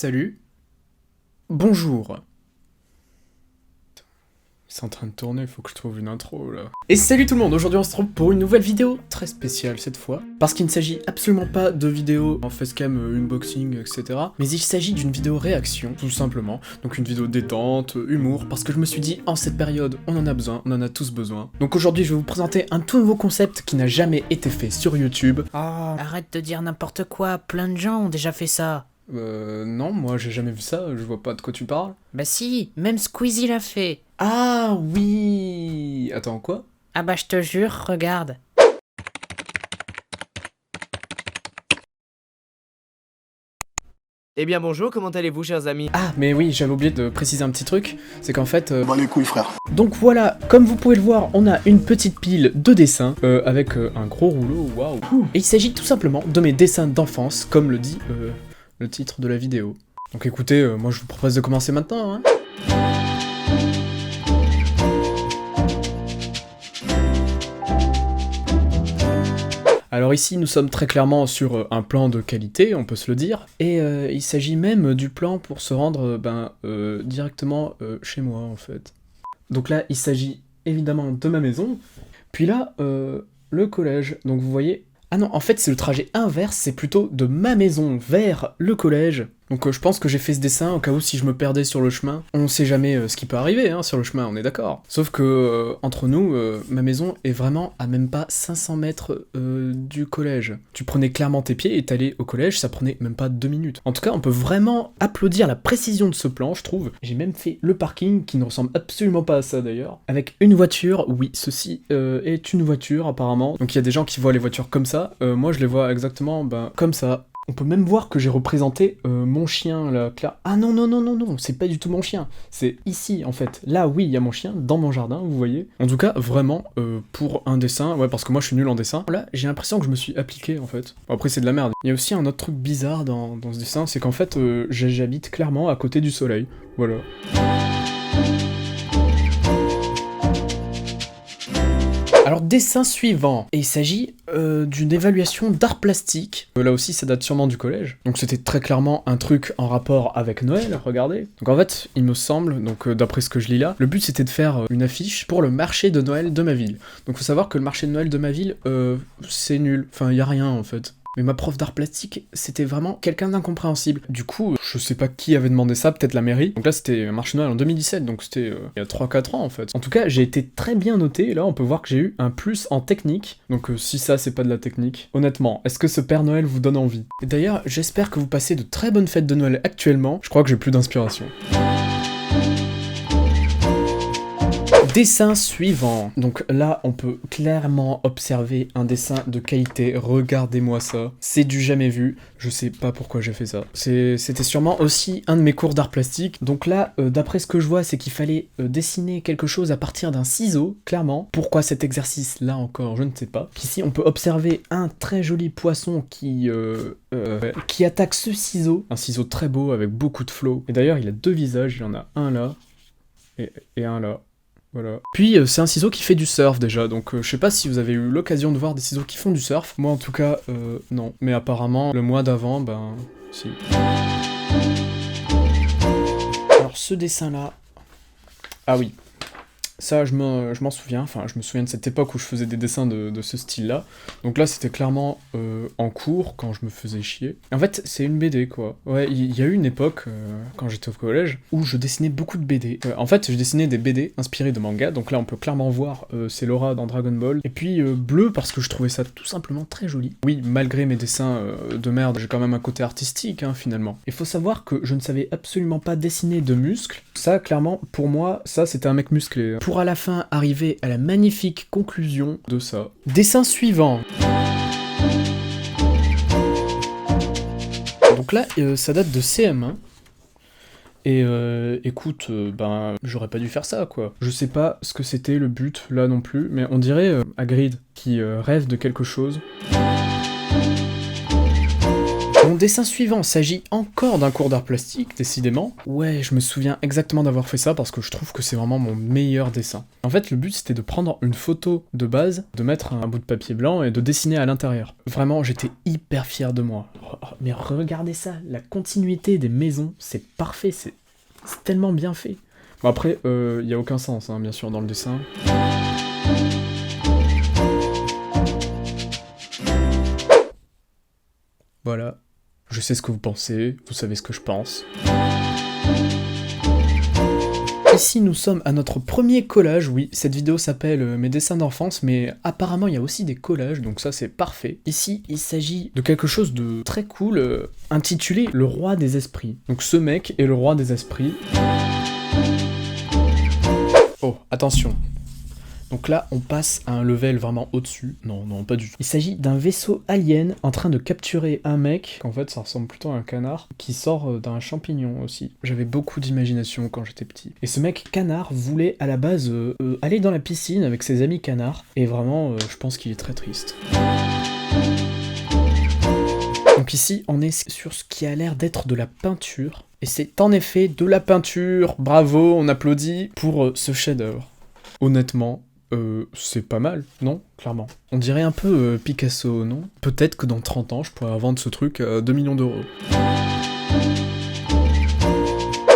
Salut. Bonjour. C'est en train de tourner, faut que je trouve une intro là. Et salut tout le monde, aujourd'hui on se retrouve pour une nouvelle vidéo, très spéciale cette fois, parce qu'il ne s'agit absolument pas de vidéo en facecam, unboxing, etc. Mais il s'agit d'une vidéo réaction, tout simplement. Donc une vidéo détente, humour, parce que je me suis dit, en cette période, on en a besoin, on en a tous besoin. Donc aujourd'hui je vais vous présenter un tout nouveau concept qui n'a jamais été fait sur YouTube. Oh, arrête de dire n'importe quoi, plein de gens ont déjà fait ça. Non, moi j'ai jamais vu ça, je vois pas de quoi tu parles. Bah si, même Squeezie l'a fait. Ah oui. Attends, quoi? Ah bah je te jure, regarde. Eh bien bonjour, comment allez-vous chers amis? Ah, mais oui, j'avais oublié de préciser un petit truc, c'est qu'en fait... Bah les couilles frère. Donc voilà, comme vous pouvez le voir, on a une petite pile de dessins, avec un gros rouleau, waouh. Et il s'agit tout simplement de mes dessins d'enfance, comme le dit le titre de la vidéo. Donc écoutez, moi je vous propose de commencer maintenant, hein. Alors ici, nous sommes très clairement sur un plan de qualité, on peut se le dire, et il s'agit même du plan pour se rendre directement chez moi, en fait. Donc là, il s'agit évidemment de ma maison, puis là, le collège. Donc vous voyez... Ah non, en fait, c'est le trajet inverse, c'est plutôt de ma maison vers le collège. Donc je pense que j'ai fait ce dessin au cas où si je me perdais sur le chemin. On sait jamais ce qui peut arriver hein, sur le chemin, on est d'accord. Sauf que, entre nous, ma maison est vraiment à même pas 500 mètres du collège. Tu prenais clairement tes pieds et t'allais au collège, ça prenait même pas 2 minutes. En tout cas, on peut vraiment applaudir la précision de ce plan, je trouve. J'ai même fait le parking, qui ne ressemble absolument pas à ça d'ailleurs. Avec une voiture, oui, ceci est une voiture apparemment. Donc il y a des gens qui voient les voitures comme ça, moi je les vois exactement comme ça. On peut même voir que j'ai représenté mon chien là, clair. Ah non, non, non, non, non, c'est pas du tout mon chien. C'est ici, en fait. Là, oui, il y a mon chien, dans mon jardin, vous voyez. En tout cas, vraiment, pour un dessin, ouais, parce que moi, je suis nul en dessin. Là, j'ai l'impression que je me suis appliqué, en fait. Bon, après, c'est de la merde. Il y a aussi un autre truc bizarre dans ce dessin, c'est qu'en fait, j'habite clairement à côté du soleil. Voilà. Alors, dessin suivant, et il s'agit d'une évaluation d'art plastique. Là aussi, ça date sûrement du collège. Donc c'était très clairement un truc en rapport avec Noël, regardez. Donc en fait, il me semble, donc d'après ce que je lis là, le but c'était de faire une affiche pour le marché de Noël de ma ville. Donc faut savoir que le marché de Noël de ma ville, c'est nul. Enfin, y a rien en fait. Mais ma prof d'art plastique, c'était vraiment quelqu'un d'incompréhensible. Du coup, je sais pas qui avait demandé ça, peut-être la mairie. Donc là, c'était un marché Noël en 2017, donc c'était il y a 3-4 ans en fait. En tout cas, j'ai été très bien noté, et là on peut voir que j'ai eu un plus en technique. Donc si ça, c'est pas de la technique. Honnêtement, est-ce que ce Père Noël vous donne envie? Et d'ailleurs, j'espère que vous passez de très bonnes fêtes de Noël actuellement. Je crois que j'ai plus d'inspiration. Dessin suivant. Donc là, on peut clairement observer un dessin de qualité. Regardez-moi ça. C'est du jamais vu. Je sais pas pourquoi j'ai fait ça. C'était sûrement aussi un de mes cours d'art plastique. Donc là, d'après ce que je vois, c'est qu'il fallait dessiner quelque chose à partir d'un ciseau, clairement. Pourquoi cet exercice là encore, je ne sais pas. Ici, on peut observer un très joli poisson qui attaque ce ciseau. Un ciseau très beau avec beaucoup de flow. Et d'ailleurs, il a deux visages. Il y en a un là et un là. Voilà. Puis c'est un ciseau qui fait du surf déjà, donc je sais pas si vous avez eu l'occasion de voir des ciseaux qui font du surf. Moi en tout cas, non. Mais apparemment, le mois d'avant, ben, si. Alors ce dessin là... Ah oui. Ça, je m'en souviens, enfin, je me souviens de cette époque où je faisais des dessins de ce style-là. Donc là, c'était clairement en cours, quand je me faisais chier. En fait, c'est une BD, quoi. Ouais, il y a eu une époque, quand j'étais au collège, où je dessinais beaucoup de BD. En fait, je dessinais des BD inspirés de manga, donc là, on peut clairement voir, c'est Laura dans Dragon Ball. Et puis, bleu, parce que je trouvais ça tout simplement très joli. Oui, malgré mes dessins de merde, j'ai quand même un côté artistique, hein, finalement. Il faut savoir que je ne savais absolument pas dessiner de muscles. Ça, clairement, pour moi, ça, c'était un mec musclé. Pour à la fin arriver à la magnifique conclusion de ça. Dessin suivant. Donc là, ça date de CM1. Et écoute, ben, j'aurais pas dû faire ça, quoi. Je sais pas ce que c'était le but, là non plus, mais on dirait Hagrid qui rêve de quelque chose. Mon dessin suivant s'agit encore d'un cours d'art plastique, décidément. Ouais, je me souviens exactement d'avoir fait ça parce que je trouve que c'est vraiment mon meilleur dessin. En fait, le but c'était de prendre une photo de base, de mettre un bout de papier blanc et de dessiner à l'intérieur. Vraiment, j'étais hyper fier de moi. Mais regardez ça, la continuité des maisons, c'est parfait, c'est tellement bien fait. Bon après, y a aucun sens, hein, bien sûr, dans le dessin. Voilà, je sais ce que vous pensez, vous savez ce que je pense. Ici nous sommes à notre premier collage, oui, cette vidéo s'appelle mes dessins d'enfance, mais apparemment il y a aussi des collages, donc ça c'est parfait. Ici il s'agit de quelque chose de très cool, intitulé Le Roi des Esprits. Donc ce mec est le roi des esprits. Oh, attention. Donc là, on passe à un level vraiment au-dessus. Non, non, pas du tout. Il s'agit d'un vaisseau alien en train de capturer un mec, en fait ça ressemble plutôt à un canard, qui sort d'un champignon aussi. J'avais beaucoup d'imagination quand j'étais petit. Et ce mec canard voulait à la base aller dans la piscine avec ses amis canards, et vraiment, je pense qu'il est très triste. Donc ici, on est sur ce qui a l'air d'être de la peinture, et c'est en effet de la peinture. Bravo, on applaudit pour ce chef-d'œuvre. Honnêtement, c'est pas mal, non? Clairement. On dirait un peu Picasso, non? Peut-être que dans 30 ans, je pourrais vendre ce truc à 2 millions d'euros.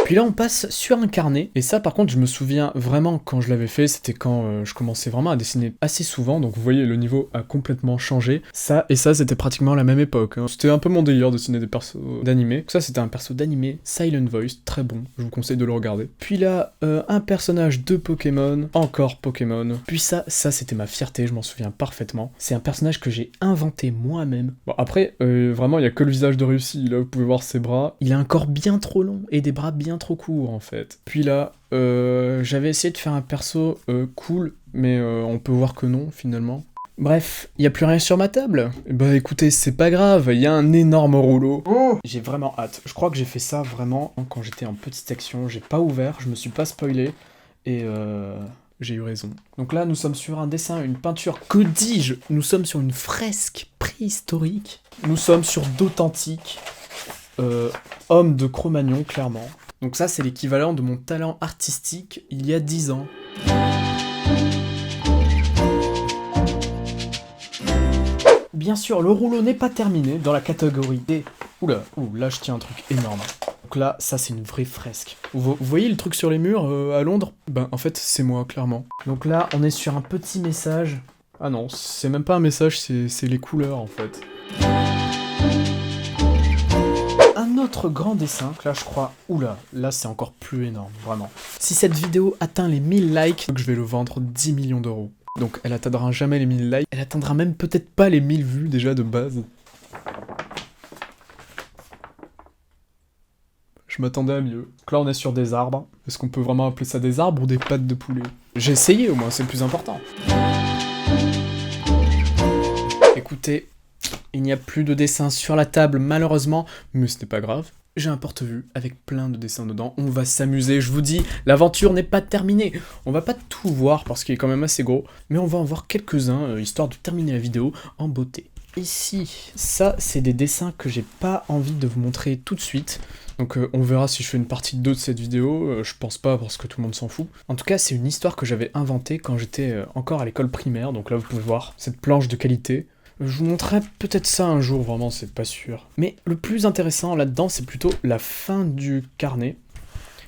Puis là on passe sur un carnet, et ça par contre je me souviens vraiment quand je l'avais fait, c'était quand je commençais vraiment à dessiner assez souvent, donc vous voyez le niveau a complètement changé. Ça et ça c'était pratiquement la même époque, hein. C'était un peu mon délire de dessiner des persos d'animé. Ça c'était un perso d'animé, Silent Voice, très bon, je vous conseille de le regarder. Puis là un personnage de Pokémon, encore Pokémon. Puis ça c'était ma fierté, je m'en souviens parfaitement. C'est un personnage que j'ai inventé moi-même. Bon après vraiment il y a que le visage de réussi, là vous pouvez voir ses bras. Il a un corps bien trop long et des bras bien trop court en fait. Puis là, j'avais essayé de faire un perso cool, mais on peut voir que non finalement. Bref, y a plus rien sur ma table. Bah écoutez, c'est pas grave, y a un énorme rouleau. Oh, j'ai vraiment hâte. Je crois que j'ai fait ça vraiment quand j'étais en petite section. J'ai pas ouvert, je me suis pas spoilé et j'ai eu raison. Donc là, nous sommes sur un dessin, une peinture. Que dis-je? Nous sommes sur une fresque préhistorique. Nous sommes sur d'authentiques hommes de Cro-Magnon, clairement. Donc ça, c'est l'équivalent de mon talent artistique il y a 10 ans. Bien sûr, le rouleau n'est pas terminé dans la catégorie D. Oula, là je tiens un truc énorme. Donc là, ça c'est une vraie fresque. Vous voyez le truc sur les murs à Londres? Ben en fait, c'est moi, clairement. Donc là, on est sur un petit message. Ah non, c'est même pas un message, c'est les couleurs en fait. Un autre grand dessin, là je crois, oula, là c'est encore plus énorme, vraiment. Si cette vidéo atteint les 1000 likes, je vais le vendre 10 millions d'euros. Donc elle atteindra jamais les 1000 likes, elle atteindra même peut-être pas les 1000 vues déjà de base. Je m'attendais à mieux. Donc là on est sur des arbres. Est-ce qu'on peut vraiment appeler ça des arbres ou des pattes de poulet? J'ai essayé au moins, c'est le plus important. Écoutez, il n'y a plus de dessins sur la table malheureusement, mais ce n'est pas grave. J'ai un porte-vue avec plein de dessins dedans, on va s'amuser, je vous dis, l'aventure n'est pas terminée. On va pas tout voir parce qu'il est quand même assez gros, mais on va en voir quelques-uns, histoire de terminer la vidéo en beauté. Ici, ça c'est des dessins que j'ai pas envie de vous montrer tout de suite, donc on verra si je fais une partie 2 de cette vidéo, je pense pas parce que tout le monde s'en fout. En tout cas c'est une histoire que j'avais inventée quand j'étais encore à l'école primaire, donc là vous pouvez voir cette planche de qualité. Je vous montrerai peut-être ça un jour, vraiment, c'est pas sûr. Mais le plus intéressant là-dedans, c'est plutôt la fin du carnet,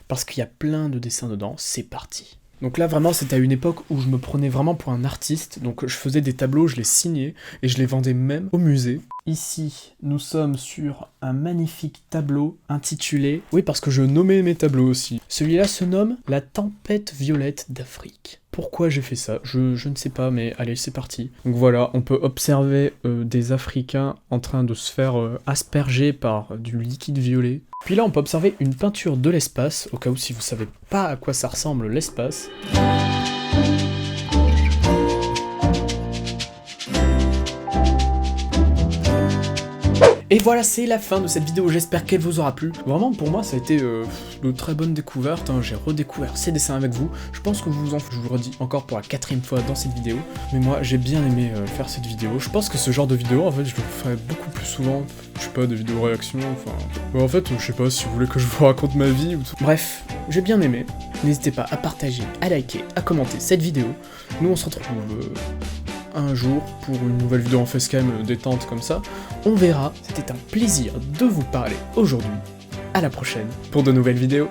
parce qu'il y a plein de dessins dedans, c'est parti. Donc là, vraiment, c'était à une époque où je me prenais vraiment pour un artiste, donc je faisais des tableaux, je les signais, et je les vendais même au musée. Ici, nous sommes sur un magnifique tableau intitulé... Oui, parce que je nommais mes tableaux aussi. Celui-là se nomme « La tempête violette d'Afrique ». Pourquoi j'ai fait ça? Je ne sais pas, mais allez, c'est parti. Donc voilà, on peut observer des Africains en train de se faire asperger par du liquide violet. Puis là, on peut observer une peinture de l'espace, au cas où si vous savez pas à quoi ça ressemble l'espace. Et voilà, c'est la fin de cette vidéo, j'espère qu'elle vous aura plu. Vraiment, pour moi, ça a été de très bonnes découvertes, hein. J'ai redécouvert ces dessins avec vous. Je pense que je vous redis encore pour la 4e fois dans cette vidéo. Mais moi, j'ai bien aimé faire cette vidéo. Je pense que ce genre de vidéo, en fait, je le ferai beaucoup plus souvent. Je sais pas, des vidéos réactions, enfin... en fait, je sais pas si vous voulez que je vous raconte ma vie ou tout. Bref, j'ai bien aimé. N'hésitez pas à partager, à liker, à commenter cette vidéo. Nous, on se retrouve... un jour pour une nouvelle vidéo en facecam détente comme ça. On verra, c'était un plaisir de vous parler aujourd'hui. À la prochaine pour de nouvelles vidéos.